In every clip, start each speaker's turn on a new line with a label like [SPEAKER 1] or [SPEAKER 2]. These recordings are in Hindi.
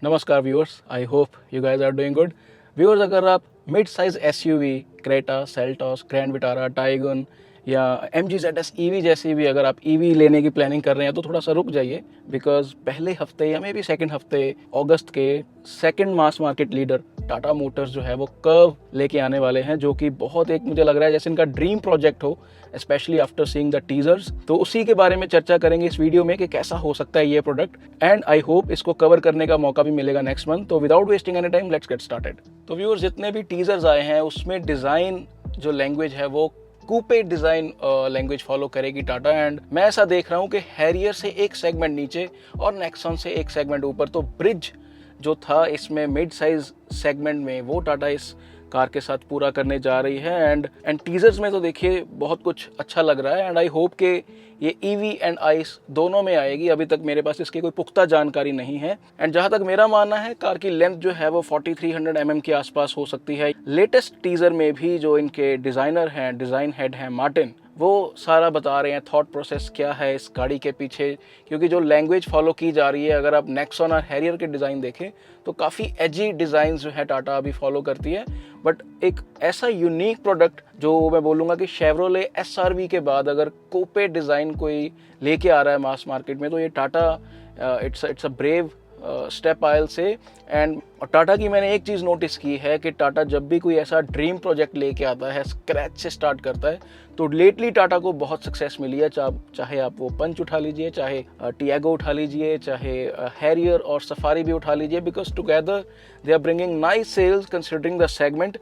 [SPEAKER 1] नमस्कार viewers, I hope you guys are doing good. Viewers, अगर आप mid size SUV Creta, Seltos, Grand Vitara, Taigun या MG ZS EV जैसी भी अगर आप EV लेने की प्लानिंग कर रहे हैं तो थोड़ा सा रुक जाइए, बिकॉज पहले हफ्ते या मे बी सेकेंड हफ्ते अगस्त के second mass market leader Tata Motors जो है वो कर्व लेके आने वाले हैं, जो कि बहुत एक मुझे लग रहा है जैसे इनका ड्रीम प्रोजेक्ट हो, specially after seeing the teasers. तो उसी के बारे में चर्चा करेंगे इस वीडियो में कि कैसा हो सकता है ये प्रोडक्ट, एंड आई होप इसको कवर करने का मौका भी मिलेगा नेक्स्ट मंथ। तो without wasting any time let's get started. तो व्यूअर्स, जितने भी टीजर्स आए हैं उसमें डिज़ाइन जो लैंग्वेज है वो कूपे डिज़ाइन लैंग्वेज फॉलो करेगी टाटा, एंड मैं ऐसा देख रहा हूँ कि हैरियर से एक सेगमेंट नीचे और नेक्सॉन से एक सेगमेंट ऊपर, तो ब्रिज जो था इसमें मिड साइज सेगमेंट में वो टाटा इस कार के साथ पूरा करने जा रही है। एंड टीजर्स में तो देखिए बहुत कुछ अच्छा लग रहा है, एंड आई होप कि ये EV एंड आइस दोनों में आएगी। अभी तक मेरे पास इसकी कोई पुख्ता जानकारी नहीं है, एंड जहां तक मेरा मानना है कार की लेंथ जो है वो 4300 mm के आसपास हो सकती है। लेटेस्ट टीजर में भी जो इनके डिजाइनर हैं, डिजाइन हेड हैं मार्टिन, वो सारा बता रहे हैं थॉट प्रोसेस क्या है इस गाड़ी के पीछे, क्योंकि जो लैंग्वेज फॉलो की जा रही है, अगर आप नेक्सॉन और हैरियर के डिज़ाइन देखें तो काफ़ी एजी डिज़ाइन जो है टाटा अभी फॉलो करती है। बट एक ऐसा यूनिक प्रोडक्ट जो मैं बोलूँगा कि शेवरोले SRV के बाद अगर कूपे डिज़ाइन कोई लेके आ रहा है मास मार्केट में, तो ये Tata it's a brave step oil से। एंड टाटा की मैंने एक चीज़ नोटिस की है कि टाटा जब भी कोई ऐसा ड्रीम प्रोजेक्ट लेके आता है, स्क्रैच से स्टार्ट करता है, तो लेटली टाटा को बहुत सक्सेस मिली है। चाहे आप वो पंच उठा लीजिए, चाहे टियागो उठा लीजिए, चाहे हैरियर और सफारी भी उठा लीजिए, because together they are bringing nice sales considering the segment.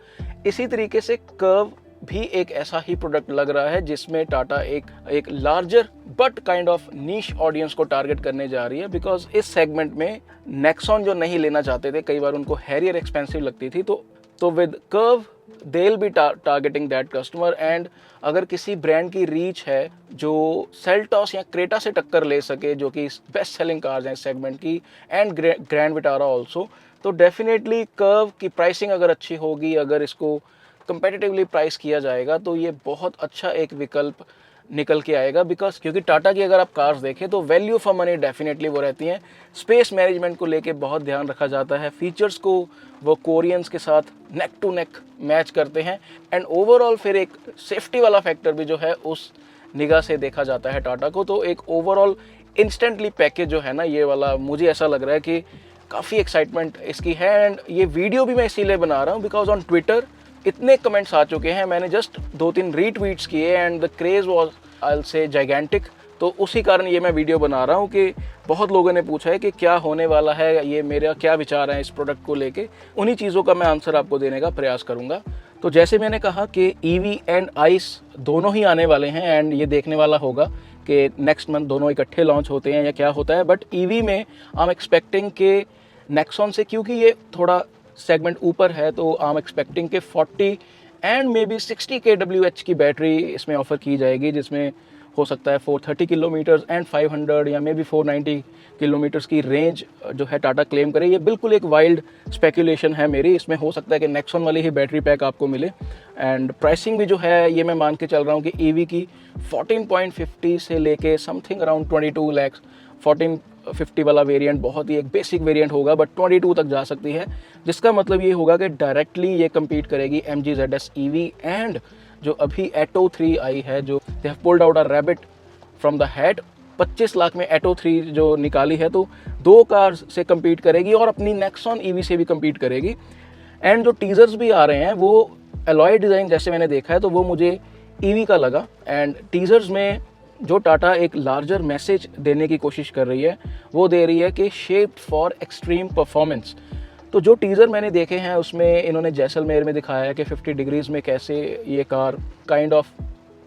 [SPEAKER 1] इसी तरीके से कर्व भी एक ऐसा ही प्रोडक्ट लग रहा है जिसमें टाटा एक larger but kind of niche audience को टारगेट करने जा रही है, बिकॉज इस सेगमेंट में नेक्सॉन जो नहीं लेना चाहते थे, कई बार उनको हैरियर एक्सपेंसिव लगती थी, तो with curve they will be targeting that customer. And अगर किसी ब्रांड की रीच है जो सेल्टॉस या क्रेटा से टक्कर ले सके, जो कि बेस्ट सेलिंग कार्स हैं इस सेगमेंट की, एंड ग्रैंड विटारा ऑल्सो, तो डेफिनेटली कर्व की प्राइसिंग अगर अच्छी होगी, अगर इसको कंपेटिटिवली प्राइस किया जाएगा, तो ये बहुत अच्छा एक विकल्प निकल के आएगा। बिकॉज क्योंकि टाटा की अगर आप कार्स देखें तो वैल्यू फॉर मनी डेफिनेटली वो रहती हैं। स्पेस मैनेजमेंट को लेके बहुत ध्यान रखा जाता है, फीचर्स को वो कोरियंस के साथ नेक टू नेक मैच करते हैं, एंड ओवरऑल फिर एक सेफ्टी वाला फैक्टर भी जो है उस निगाह से देखा जाता है टाटा को। तो एक ओवरऑल इंस्टेंटली पैकेज जो है ना ये वाला, मुझे ऐसा लग रहा है कि काफ़ी एक्साइटमेंट इसकी है। एंड ये वीडियो भी मैं इसीलिए बना रहा हूँ बिकॉज ऑन ट्विटर इतने कमेंट्स आ चुके हैं, मैंने जस्ट 2-3 रीट्वीट्स किए and the craze was I will say gigantic. तो उसी कारण ये मैं वीडियो बना रहा हूँ कि बहुत लोगों ने पूछा है कि क्या होने वाला है, ये मेरा क्या विचार है इस प्रोडक्ट को लेके। उन्हीं चीज़ों का मैं आंसर आपको देने का प्रयास करूँगा। तो जैसे मैंने कहा कि EV एंड आइस दोनों ही आने वाले हैं, एंड ये देखने वाला होगा कि नेक्स्ट मंथ दोनों इकट्ठे लॉन्च होते हैं या क्या होता है। बट EV में आई एम एक्सपेक्टिंग के नेक्सॉन से, क्योंकि ये थोड़ा सेगमेंट ऊपर है, तो आई एम एक्सपेक्टिंग के 40 एंड मे बी 60 kWh की बैटरी इसमें ऑफर की जाएगी, जिसमें हो सकता है 430 किलोमीटर्स एंड 500 या मे बी 490 किलोमीटर्स की रेंज जो है टाटा क्लेम करे। ये बिल्कुल एक वाइल्ड स्पेकुलेशन है मेरी, इसमें हो सकता है कि नेक्सॉन वाली ही बैटरी पैक आपको मिले। एंड प्राइसिंग भी जो है ये मैं मान के चल रहा हूँ कि EV की 14.50 से लेके समथिंग अराउंड 22 लाख, 1450 वाला वेरिएंट बहुत ही एक बेसिक वेरिएंट होगा, बट 22 तक जा सकती है, जिसका मतलब ये होगा कि डायरेक्टली ये कम्पीट करेगी MG ZS EV एंड जो अभी एटो 3 आई है, जो they have pulled out a rabbit from the hat. 25 lakh में एटो 3 जो निकाली है, तो 2 कार्स से कम्पीट करेगी और अपनी नेक्सॉन EV से भी कम्पीट करेगी। एंड जो टीजर्स भी आ रहे हैं वो एलॉय डिज़ाइन जैसे मैंने देखा है तो वो मुझे EV का लगा। एंड टीजर्स में जो टाटा एक लार्जर मैसेज देने की कोशिश कर रही है वो दे रही है कि शेप्ड फॉर एक्सट्रीम परफॉर्मेंस। तो जो टीज़र मैंने देखे हैं उसमें इन्होंने जैसलमेर में दिखाया है कि 50 डिग्रीज़ में कैसे ये कार काइंड ऑफ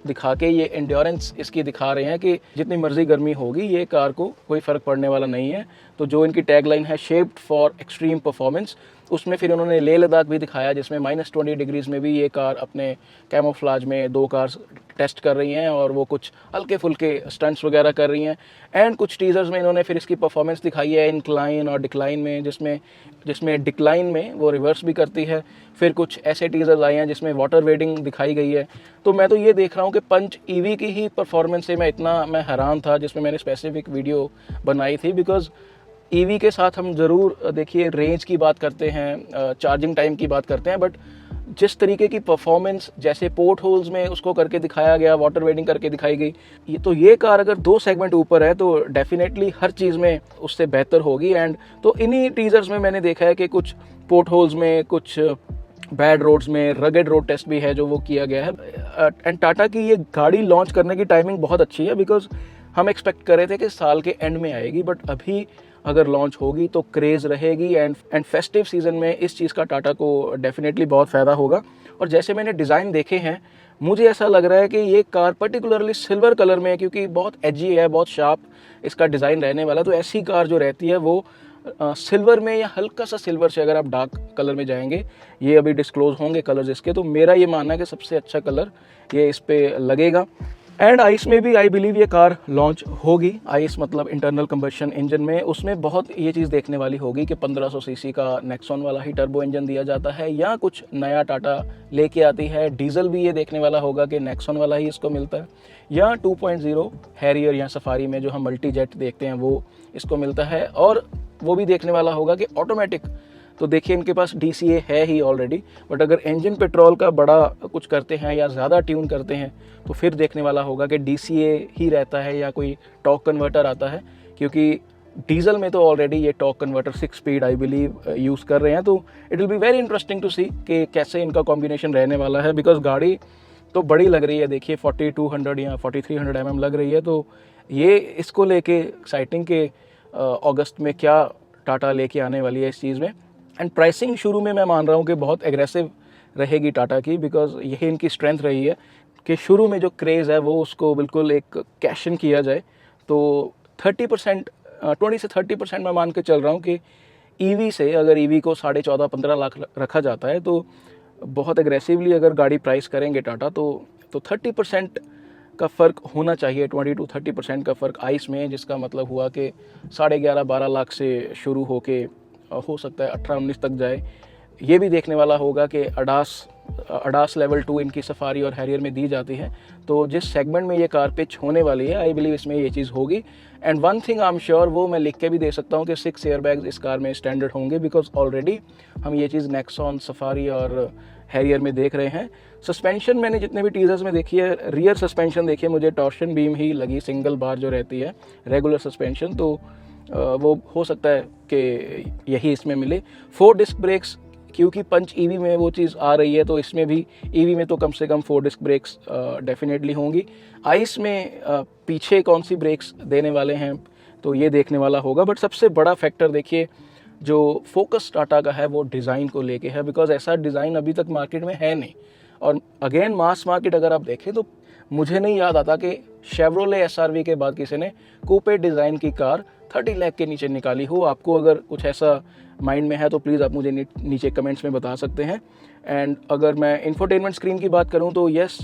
[SPEAKER 1] दिखा के ये एंड्योरेंस इसकी दिखा रहे हैं कि जितनी मर्जी गर्मी होगी ये कार को कोई फ़र्क पड़ने वाला नहीं है। तो जो इनकी टैगलाइन है शेप्ड फॉर एक्सट्रीम परफॉर्मेंस, उसमें फिर उन्होंने लेह लद्दाख भी दिखाया जिसमें -20 डिग्रीज़ में भी ये कार अपने कैमोफ्लाज में 2 कार्स टेस्ट कर रही हैं और वो कुछ हल्के फुल्के स्टंट्स वगैरह कर रही हैं। एंड कुछ टीज़र्स में इन्होंने फिर इसकी परफॉर्मेंस दिखाई है इंक्लाइन और डिक्लाइन में, जिसमें डिक्लाइन में वो रिवर्स भी करती है। फिर कुछ ऐसे टीज़र्स आए हैं जिसमें वाटर वेडिंग दिखाई गई है। तो मैं तो ये देख रहा हूँ कि पंच EV की ही परफॉर्मेंस से मैं हैरान था, जिसमें मैंने स्पेसिफिक वीडियो बनाई थी, बिकॉज ईवी के साथ हम ज़रूर देखिए रेंज की बात करते हैं, चार्जिंग टाइम की बात करते हैं, बट जिस तरीके की परफॉर्मेंस जैसे पोर्ट होल्स में उसको करके दिखाया गया, वाटर वेडिंग करके दिखाई गई, तो ये कार अगर 2 सेगमेंट ऊपर है तो डेफिनेटली हर चीज़ में उससे बेहतर होगी। एंड तो इन्हीं टीजर्स में मैंने देखा है कि कुछ पोर्ट होल्स में, कुछ बैड रोड्स में रगेड रोड टेस्ट भी है जो वो किया गया है। एंड टाटा की ये गाड़ी लॉन्च करने की टाइमिंग बहुत अच्छी है, बिकॉज हम एक्सपेक्ट कर रहे थे कि साल के एंड में आएगी, बट अभी अगर लॉन्च होगी तो क्रेज़ रहेगी एंड फेस्टिव सीज़न में इस चीज़ का टाटा को डेफिनेटली बहुत फ़ायदा होगा। और जैसे मैंने डिज़ाइन देखे हैं, मुझे ऐसा लग रहा है कि ये कार पर्टिकुलरली सिल्वर कलर में है, क्योंकि बहुत एजी है, बहुत शार्प इसका डिज़ाइन रहने वाला। तो ऐसी कार जो रहती है वो सिल्वर में या हल्का सा सिल्वर से अगर आप डार्क कलर में जाएंगे, ये अभी डिस्क्लोज होंगे कलर्स इसके, तो मेरा ये मानना है कि सबसे अच्छा कलर ये इस पे लगेगा। एंड आइस में भी आई बिलीव ये कार लॉन्च होगी। आइस मतलब इंटरनल कंबशन इंजन में, उसमें बहुत ये चीज़ देखने वाली होगी कि 1500 सीसी का नेक्सॉन वाला ही टर्बो इंजन दिया जाता है या कुछ नया टाटा लेके आती है। डीजल भी ये देखने वाला होगा कि नेक्सॉन वाला ही इसको मिलता है, या 2.0 हैरियर या सफारी में जो हम मल्टी जेट देखते हैं वो इसको मिलता है। और वो भी देखने वाला होगा कि ऑटोमेटिक, तो देखिए इनके पास DCA है ही ऑलरेडी, बट अगर इंजन पेट्रोल का बड़ा कुछ करते हैं या ज़्यादा ट्यून करते हैं तो फिर देखने वाला होगा कि DCA ही रहता है या कोई टॉर्क कन्वर्टर आता है, क्योंकि डीजल में तो ऑलरेडी ये torque converter 6 speed I believe use कर रहे हैं। तो it will be very interesting to see कि कैसे इनका कॉम्बिनेशन रहने वाला है, बिकॉज गाड़ी तो बड़ी लग रही है। देखिए 4200 या 4300 mm लग रही है, तो ये इसको लेके एक्साइटिंग के अगस्त में क्या टाटा लेके आने वाली है इस चीज़ में। एंड प्राइसिंग शुरू में मैं मान रहा हूँ कि बहुत एग्रेसिव रहेगी टाटा की, बिकॉज यही इनकी स्ट्रेंथ रही है कि शुरू में जो क्रेज़ है वो उसको बिल्कुल एक कैश इन किया जाए। तो 30%, 20 से 30% मैं मान के चल रहा हूँ कि ईवी से, अगर ईवी को 14.5-15 लाख रखा जाता है तो बहुत एग्रेसिवली अगर गाड़ी प्राइस करेंगे टाटा तो 30% का फ़र्क होना चाहिए, 20 to 30% का फ़र्क आइस में, जिसका मतलब हुआ कि 11.5-12 लाख से शुरू होके हो सकता है 18-19 तक जाए। ये भी देखने वाला होगा कि अडास लेवल 2 इनकी सफारी और हैरियर में दी जाती है, तो जिस सेगमेंट में ये कार पिच होने वाली है आई बिलीव इसमें ये चीज़ होगी। And one thing I am sure, वो मैं लिख के भी दे सकता हूँ कि 6 एयरबैग्स इस कार में स्टैंडर्ड होंगे, बिकॉज ऑलरेडी हम ये चीज़ नेक्सॉन, सफारी और हैरियर में देख रहे हैं। सस्पेंशन मैंने जितने भी टीजर्स में देखी है, रियर सस्पेंशन देखिए मुझे टॉर्शन बीम ही लगी, सिंगल बार जो रहती है रेगुलर सस्पेंशन, तो वो हो सकता है कि यही इसमें मिले। 4 डिस्क ब्रेक्स, क्योंकि पंच ईवी में वो चीज़ आ रही है, तो इसमें भी ईवी में तो कम से कम 4 डिस्क ब्रेक्स डेफिनेटली होंगी। आइस में पीछे कौन सी ब्रेक्स देने वाले हैं तो ये देखने वाला होगा। बट सबसे बड़ा फैक्टर देखिए जो फोकस टाटा का है वो डिज़ाइन को लेके है, बिकॉज ऐसा डिज़ाइन अभी तक मार्केट में है नहीं। और अगेन मास मार्केट अगर आप देखें तो मुझे नहीं याद आता कि शेवरोले SRV के बाद किसी ने कूपे डिज़ाइन की कार 30 लाख के नीचे निकाली हो। आपको अगर कुछ ऐसा माइंड में है तो प्लीज़ आप मुझे नीचे कमेंट्स में बता सकते हैं। एंड अगर मैं इंफोटेनमेंट स्क्रीन की बात करूं तो यस,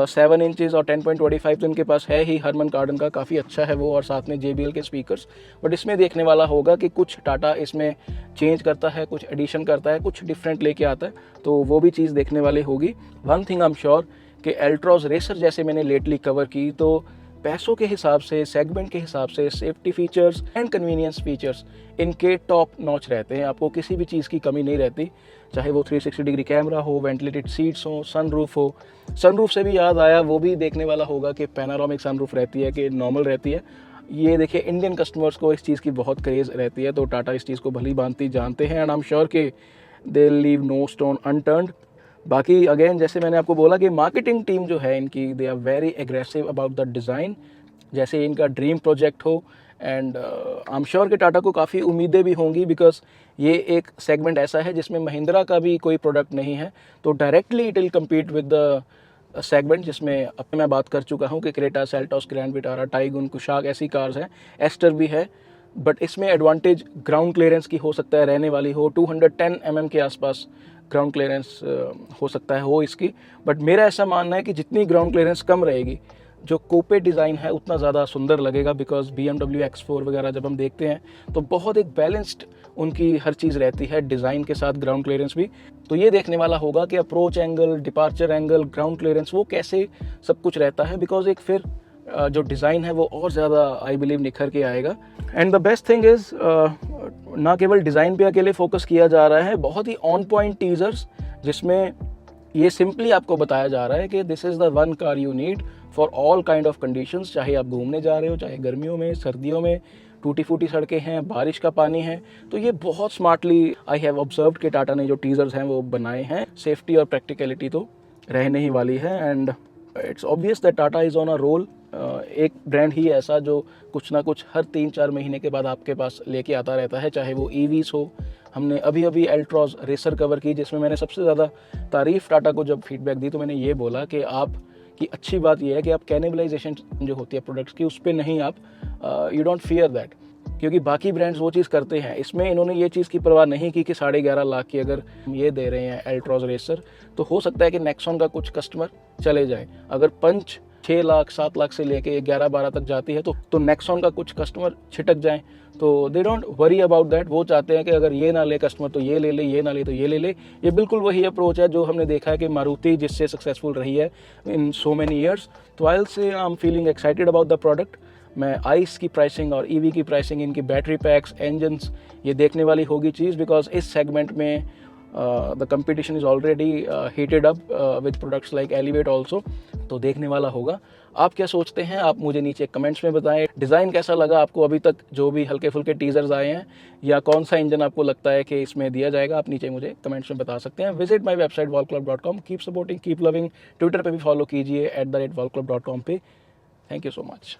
[SPEAKER 1] 7 इंचज़ और 10.25 तो इनके पास है ही, हरमन कार्डन का काफ़ी अच्छा है वो, और साथ में JBL के स्पीकर्स। बट इसमें देखने वाला होगा कि कुछ टाटा इसमें चेंज करता है, कुछ एडिशन करता है, कुछ डिफरेंट लेके आता है, तो वो भी चीज़ देखने वाली होगी। One thing I am sure कि एल्ट्रॉज रेसर जैसे मैंने लेटली कवर की, तो पैसों के हिसाब से, सेगमेंट के हिसाब से, safety features and convenience features इनके टॉप नॉच रहते हैं। आपको किसी भी चीज़ की कमी नहीं रहती, चाहे वो 360 डिग्री कैमरा हो, वेंटिलेटेड सीट्स हो, सनरूफ हो। सनरूफ से भी याद आया, वो भी देखने वाला होगा कि पैनारोमिक सनरूफ रहती है कि नॉर्मल रहती है। ये देखिए इंडियन कस्टमर्स को इस चीज़ की बहुत क्रेज़ रहती है, तो टाटा इस चीज़ को भली भांति जानते हैं एंड आई एम श्योर कि दे लीव नो स्टोन अनटर्न्ड। बाकी अगेन जैसे मैंने आपको बोला कि मार्केटिंग टीम जो है इनकी, they are very aggressive about the design, जैसे इनका ड्रीम प्रोजेक्ट हो। एंड आई एम श्योर कि टाटा को काफ़ी उम्मीदें भी होंगी, बिकॉज ये एक सेगमेंट ऐसा है जिसमें महिंद्रा का भी कोई प्रोडक्ट नहीं है, तो directly it will compete with the segment जिसमें अब मैं बात कर चुका हूँ कि Creta, Seltos, Grand Vitara, Tiguan, Kushaq ऐसी कार्स हैं, एस्टर भी है। बट इसमें एडवांटेज ग्राउंड क्लियरेंस की हो सकता है रहने वाली हो, 210 mm के आसपास ग्राउंड क्लियरेंस हो सकता है हो इसकी। बट मेरा ऐसा मानना है कि जितनी ग्राउंड क्लियरेंस कम रहेगी, जो कूपे डिज़ाइन है उतना ज़्यादा सुंदर लगेगा, बिकॉज BMW X4 वगैरह जब हम देखते हैं तो बहुत एक बैलेंस्ड उनकी हर चीज़ रहती है, डिज़ाइन के साथ ग्राउंड क्लियरेंस भी। तो ये देखने वाला होगा कि approach angle, departure angle, ground clearance वो कैसे सब कुछ रहता है, बिकॉज एक फिर जो डिज़ाइन है वो और ज़्यादा आई बिलीव निखर के आएगा। And the best thing is ना केवल डिज़ाइन पे अकेले फोकस किया जा रहा है, बहुत ही ऑन पॉइंट टीजर्स जिसमें ये सिंपली आपको बताया जा रहा है कि this is the one car you need for all kind of conditions, चाहे आप घूमने जा रहे हो, चाहे गर्मियों में, सर्दियों में, टूटी फूटी सड़कें हैं, बारिश का पानी है। तो ये बहुत स्मार्टली आई हैव ऑब्जर्व्ड कि टाटा ने जो टीजर्स हैं वो बनाए हैं। सेफ्टी और प्रैक्टिकलिटी तो रहने ही वाली है and it's obvious that Tata is on a roll. एक ब्रांड ही ऐसा जो कुछ ना कुछ हर 3-4 महीने के बाद आपके पास लेके आता रहता है, चाहे वो ईवीज हो। हमने अभी अभी एल्ट्रॉज रेसर कवर की, जिसमें मैंने सबसे ज़्यादा तारीफ़ टाटा को जब फीडबैक दी तो मैंने ये बोला कि आप की अच्छी बात यह है कि आप कैनिबलाइजेशन जो होती है प्रोडक्ट्स की उस पर नहीं, आप यू डोंट फियर दैट, क्योंकि बाकी ब्रांड्स वो चीज़ करते हैं। इसमें इन्होंने ये चीज़ की परवाह नहीं की कि 11.5 लाख की अगर ये दे रहे हैं एल्ट्रॉज रेसर, तो हो सकता है कि नेक्सॉन का कुछ कस्टमर चले जाए। अगर पंच 6 लाख 7 लाख से लेके 11-12 तक जाती है तो नेक्सॉन का कुछ कस्टमर छिटक जाएं, तो they don't worry about that. वो चाहते हैं कि अगर ये ना ले कस्टमर तो ये ले ले, ये ना ले तो ये ले ले। ये बिल्कुल वही अप्रोच है जो हमने देखा है कि मारुति जिससे सक्सेसफुल रही है इन सो मैनी ईयर्स। तो I will say I am feeling excited about the product. मैं आइस की प्राइसिंग और ईवी की प्राइसिंग, इनकी बैटरी पैक्स, इंजन्स, ये देखने वाली होगी चीज़, बिकॉज इस सेगमेंट में the competition is already heated up with products like elevate also. तो देखने वाला होगा। आप क्या सोचते हैं आप मुझे नीचे कमेंट्स में बताएं। डिज़ाइन कैसा लगा आपको अभी तक जो भी हल्के फुल्के टीजर्स आए हैं, या कौन सा इंजन आपको लगता है कि इसमें दिया जाएगा, आप नीचे मुझे कमेंट्स में बता सकते हैं। Visit my website wallclub.com। Keep supporting, keep loving. Twitter पे भी फॉलो कीजिए @wallclub.com पे। Thank you so much.